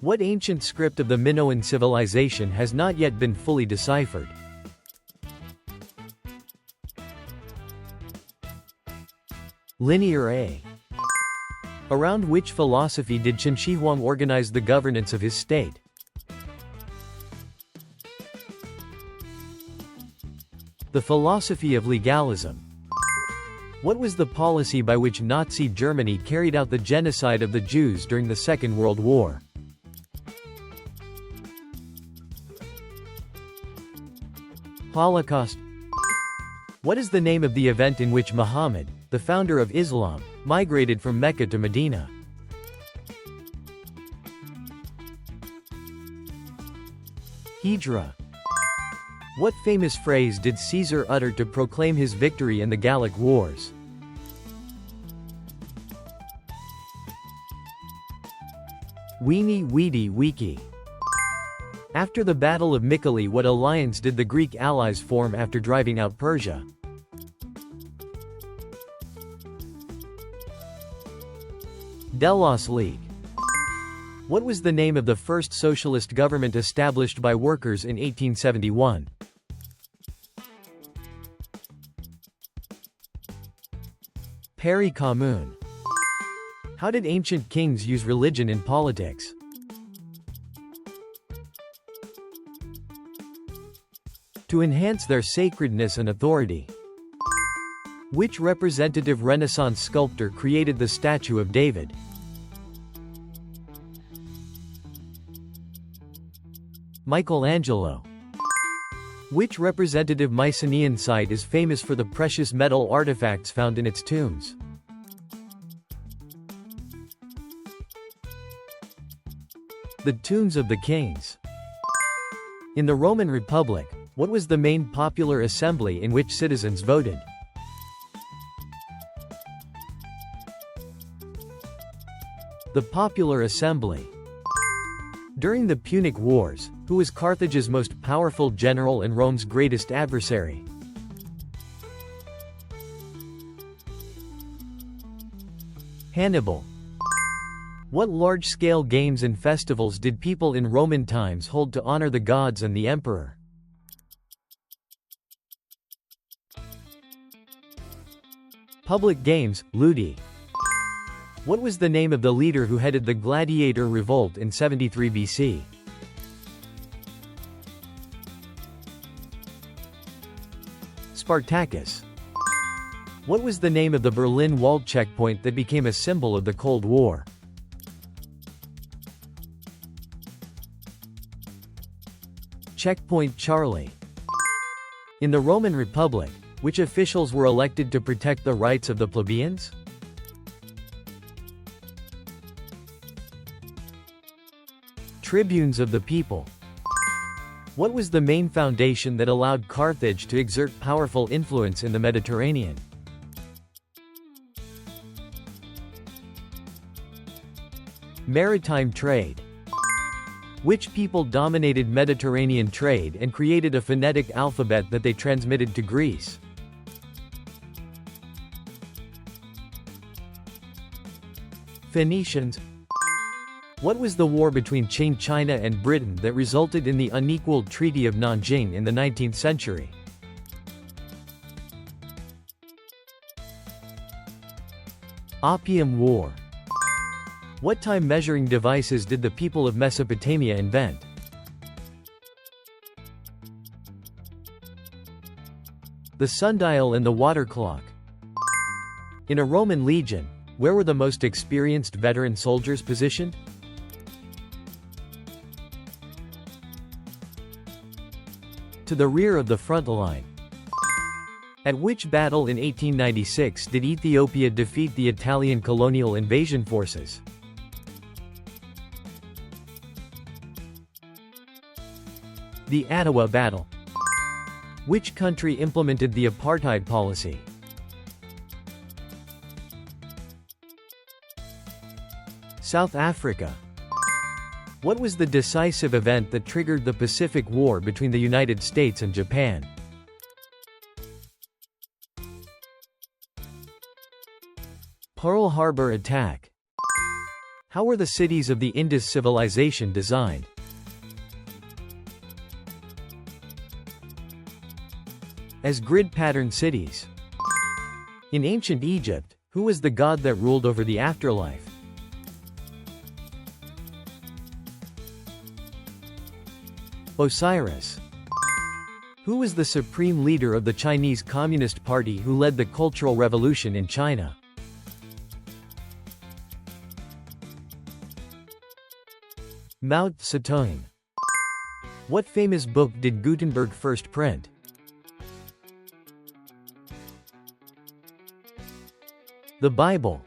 What ancient script of the Minoan civilization has not yet been fully deciphered? Linear A. Around which philosophy did Qin Shi Huang organize the governance of his state? The philosophy of legalism. What was the policy by which Nazi Germany carried out the genocide of the Jews during the Second World War? Holocaust. What is the name of the event in which Muhammad, the founder of Islam, migrated from Mecca to Medina? Hijra. What famous phrase did Caesar utter to proclaim his victory in the Gallic Wars? Veni Vidi Vici. After the Battle of Mycale, what alliance did the Greek allies form after driving out Persia? Delos League. What was the name of the first socialist government established by workers in 1871? Paris Commune. How did ancient kings use religion in politics? To enhance their sacredness and authority. Which representative Renaissance sculptor created the statue of David? Michelangelo. Which representative Mycenaean site is famous for the precious metal artifacts found in its tombs? The Tombs of the Kings. In the Roman Republic, what was the main popular assembly in which citizens voted? The Popular Assembly. During the Punic Wars, who was Carthage's most powerful general and Rome's greatest adversary? Hannibal. What large-scale games and festivals did people in Roman times hold to honor the gods and the emperor? Public games, ludi. What was the name of the leader who headed the gladiator revolt in 73 BC? Spartacus. What was the name of the Berlin Wall checkpoint that became a symbol of the Cold War? Checkpoint Charlie. In the Roman Republic, which officials were elected to protect the rights of the plebeians? Tribunes of the people. What was the main foundation that allowed Carthage to exert powerful influence in the Mediterranean? Maritime trade. Which people dominated Mediterranean trade and created a phonetic alphabet that they transmitted to Greece? Phoenicians. What was the war between Qing China and Britain that resulted in the unequal Treaty of Nanjing in the 19th century? Opium War. What time measuring devices did the people of Mesopotamia invent? The sundial and the water clock. In a Roman legion, where were the most experienced veteran soldiers positioned? To the rear of the front line. At which battle in 1896 did Ethiopia defeat the Italian colonial invasion forces? The Adwa Battle. Which country implemented the apartheid policy? South Africa. What was the decisive event that triggered the Pacific War between the United States and Japan? Pearl Harbor attack. How were the cities of the Indus civilization designed? As grid-patterned cities. In ancient Egypt, who was the god that ruled over the afterlife? Osiris. Who was the supreme leader of the Chinese Communist Party who led the Cultural Revolution in China? Mao Zedong. What famous book did Gutenberg first print? The Bible.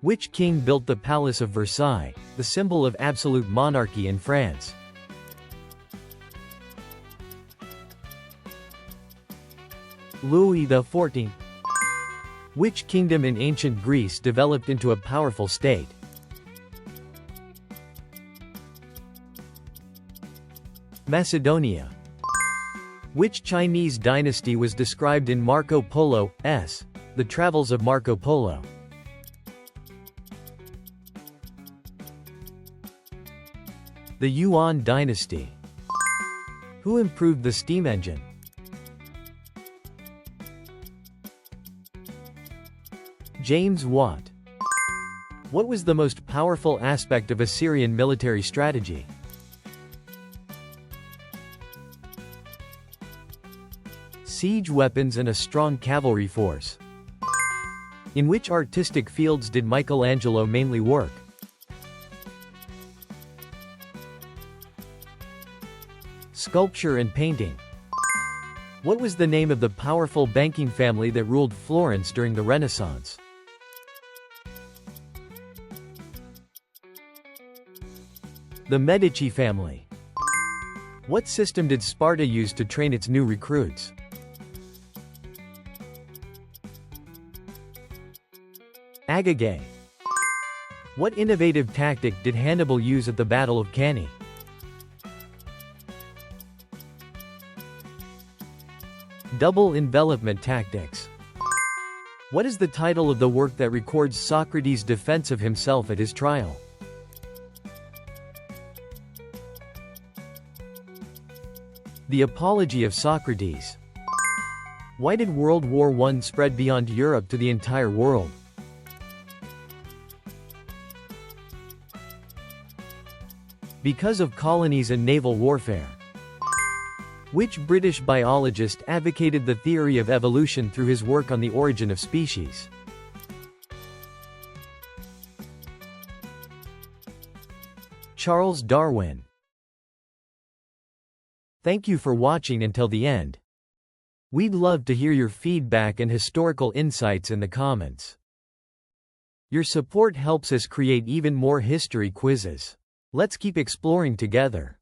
Which king built the Palace of Versailles, the symbol of absolute monarchy in France? Louis XIV. Which kingdom in ancient Greece developed into a powerful state? Macedonia. Which Chinese dynasty was described in Marco Polo's The Travels of Marco Polo? The Yuan dynasty. Who improved the steam engine? James Watt. What was the most powerful aspect of Assyrian military strategy? Siege weapons and a strong cavalry force. In which artistic fields did Michelangelo mainly work? Sculpture and painting. What was the name of the powerful banking family that ruled Florence during the Renaissance? The Medici family. What system did Sparta use to train its new recruits? Agage. What innovative tactic did Hannibal use at the Battle of Cannae? Double envelopment tactics. What is the title of the work that records Socrates' defense of himself at his trial? The Apology of Socrates. Why did World War I spread beyond Europe to the entire world? Because of colonies and naval warfare. Which British biologist advocated the theory of evolution through his work on the origin of species? Charles Darwin. Thank you for watching until the end. We'd love to hear your feedback and historical insights in the comments. Your support helps us create even more history quizzes. Let's keep exploring together.